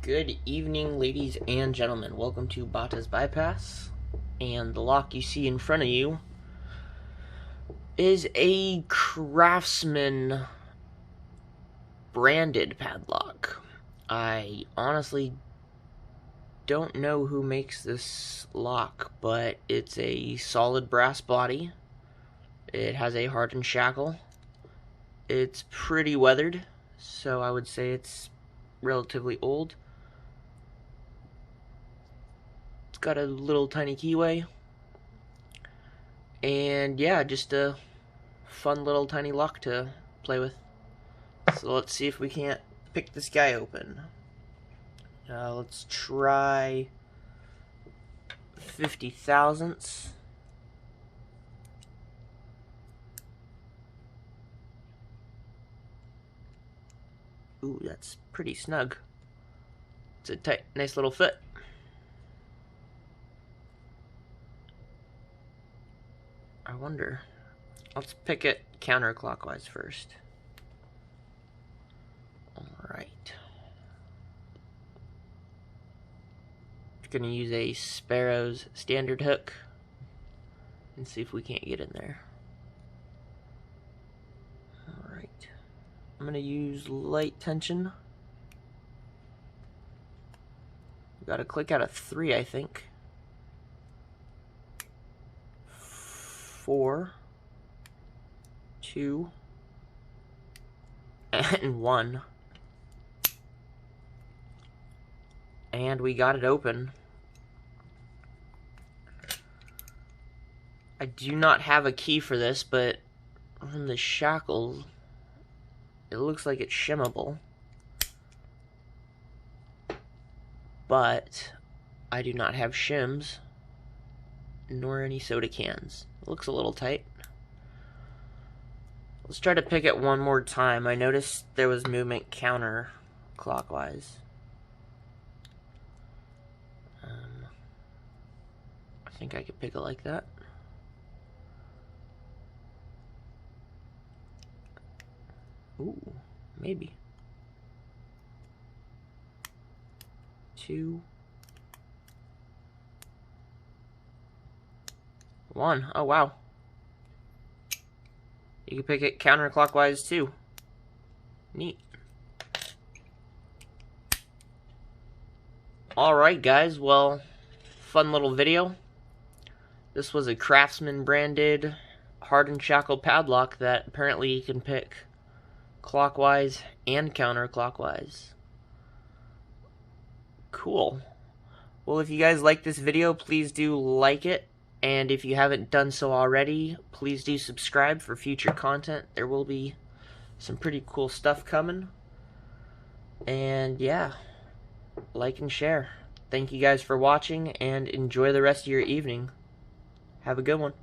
Good evening, ladies and gentlemen. Welcome to Bata's Bypass. And the lock you see in front of you is a Craftsman branded padlock. I honestly don't know who makes this lock, but it's a solid brass body. It has a hardened shackle. It's pretty weathered, so I would say it's relatively old. It's got a little tiny keyway. And yeah, just a fun little tiny lock to play with. So let's see if we can't pick this guy open. Let's try 50 thousandths. Ooh, that's pretty snug. It's a tight, nice little fit. I wonder. Let's pick it counterclockwise first. Alright. We're going to use a Sparrow's standard hook and see if we can't get in there. Alright. I'm going to use light tension. We got to click out of 3, I think. 4, 2, and 1. And we got it open. I do not have a key for this, but from the shackles, it looks like it's shimmable. But I do not have shims, nor any soda cans. It looks a little tight. Let's try to pick it one more time. I noticed there was movement counterclockwise. I think I could pick it like that. Ooh, maybe. 2, 1. Oh, wow. You can pick it counterclockwise too. Neat. Alright guys, well, fun little video. This was a Craftsman branded hardened shackle padlock that apparently you can pick clockwise and counterclockwise. Cool. Well, if you guys like this video, please do like it. And if you haven't done so already, please do subscribe for future content. There will be some pretty cool stuff coming. And yeah, like and share. Thank you guys for watching, and enjoy the rest of your evening. Have a good one.